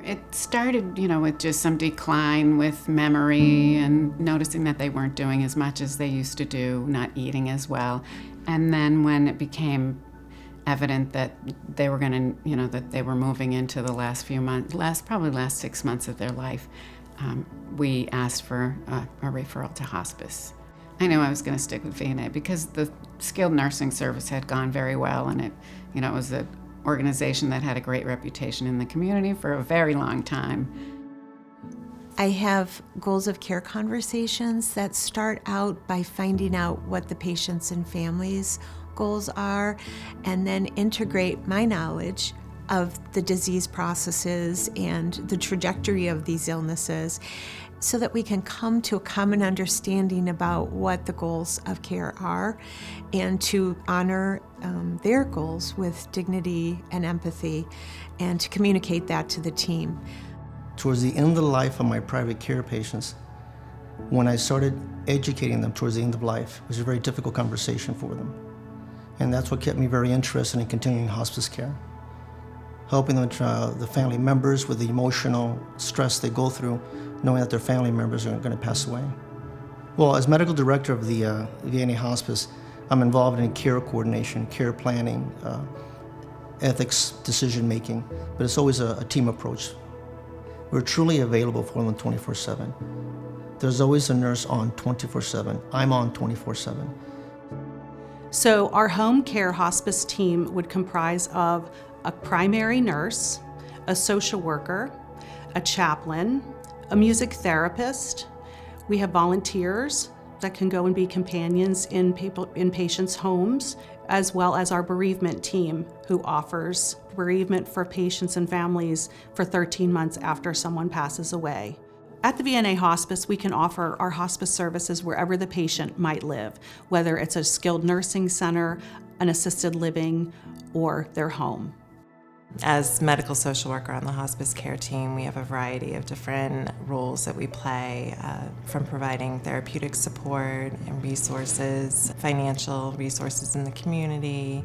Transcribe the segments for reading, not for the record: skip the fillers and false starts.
It started, with just some decline with memory and noticing that they weren't doing as much as they used to do, not eating as well. And then when it became evident that they were going to, that they were moving into the last few months, probably last 6 months of their life, we asked for a referral to hospice. I knew I was going to stick with VNA because the skilled nursing service had gone very well, and it was an organization that had a great reputation in the community for a very long time. I have goals of care conversations that start out by finding out what the patients and families' goals are, and then integrate my knowledge of the disease processes and the trajectory of these illnesses so that we can come to a common understanding about what the goals of care are and to honor their goals with dignity and empathy and to communicate that to the team. Towards the end of the life of my private care patients, when I started educating them towards the end of life, it was a very difficult conversation for them. And that's what kept me very interested in continuing hospice care. Helping them, the family members with the emotional stress they go through, knowing that their family members are going to pass away. Well, as medical director of the VNA Hospice, I'm involved in care coordination, care planning, ethics, decision making, but it's always a team approach. We're truly available for them 24/7. There's always a nurse on 24/7. I'm on 24/7. So our home care hospice team would comprise of a primary nurse, a social worker, a chaplain, a music therapist. We have volunteers that can go and be companions in patients' homes, as well as our bereavement team, who offers bereavement for patients and families for 13 months after someone passes away. At the VNA Hospice, we can offer our hospice services wherever the patient might live, whether it's a skilled nursing center, an assisted living, or their home. As medical social worker on the hospice care team, we have a variety of different roles that we play, from providing therapeutic support and resources, financial resources in the community,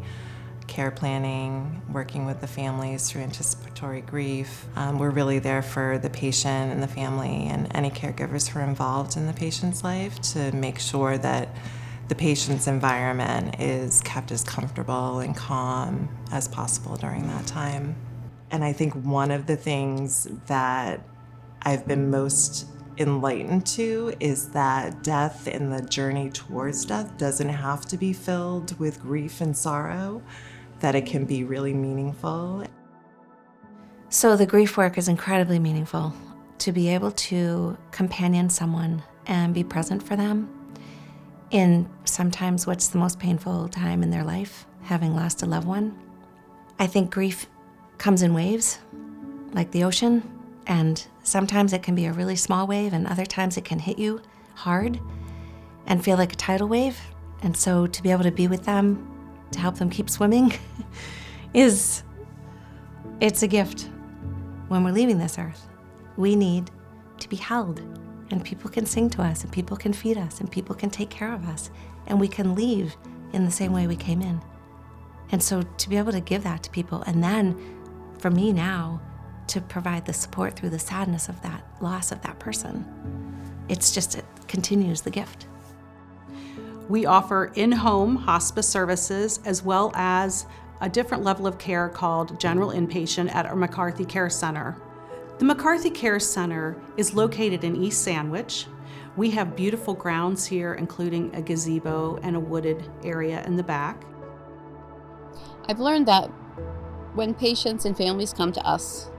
care planning, working with the families through anticipatory grief. We're really there for the patient and the family and any caregivers who are involved in the patient's life to make sure that the patient's environment is kept as comfortable and calm as possible during that time. And I think one of the things that I've been most enlightened to is that death and the journey towards death doesn't have to be filled with grief and sorrow, that it can be really meaningful. So the grief work is incredibly meaningful. To be able to companion someone and be present for them in sometimes what's the most painful time in their life, having lost a loved one. I think grief comes in waves, like the ocean, and sometimes it can be a really small wave, and other times it can hit you hard and feel like a tidal wave. And so to be able to be with them, to help them keep swimming, it's a gift. When we're leaving this earth, we need to be held. And people can sing to us, and people can feed us, and people can take care of us, and we can leave in the same way we came in. And so to be able to give that to people, and then for me now, to provide the support through the sadness of that loss of that person, it continues the gift. We offer in-home hospice services as well as a different level of care called general inpatient at our McCarthy Care Center. The McCarthy Care Center is located in East Sandwich. We have beautiful grounds here, including a gazebo and a wooded area in the back. I've learned that when patients and families come to us,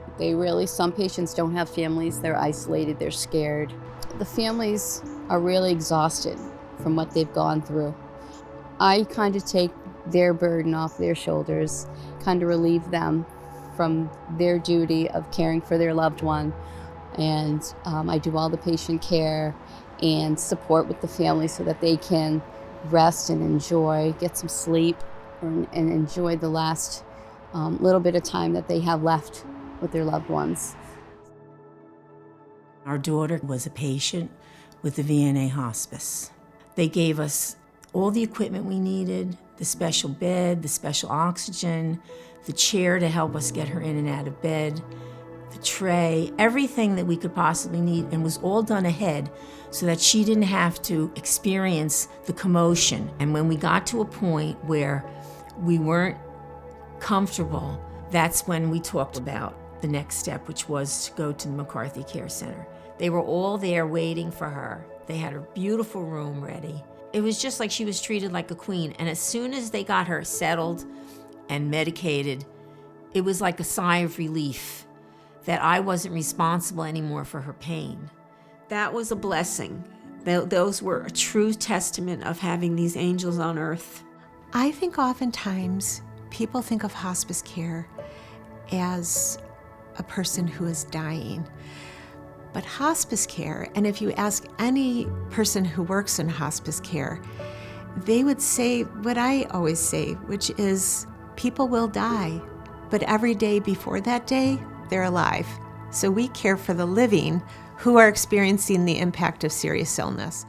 some patients don't have families, they're isolated, they're scared. The families are really exhausted from what they've gone through. I kind of take their burden off their shoulders, kind of relieve them from their duty of caring for their loved one. And I do all the patient care and support with the family so that they can rest and enjoy, get some sleep, and enjoy the last little bit of time that they have left with their loved ones. Our daughter was a patient with the VNA Hospice. They gave us all the equipment we needed, the special bed, the special oxygen, the chair to help us get her in and out of bed, the tray, everything that we could possibly need, and was all done ahead so that she didn't have to experience the commotion. And when we got to a point where we weren't comfortable, that's when we talked about the next step, which was to go to the McCarthy Care Center. They were all there waiting for her. They had her beautiful room ready. It was just like she was treated like a queen. And as soon as they got her settled and medicated, it was like a sigh of relief that I wasn't responsible anymore for her pain. That was a blessing. Those were a true testament of having these angels on earth. I think oftentimes people think of hospice care as a person who is dying. But hospice care, and if you ask any person who works in hospice care, they would say what I always say, which is people will die, but every day before that day, they're alive. So we care for the living who are experiencing the impact of serious illness.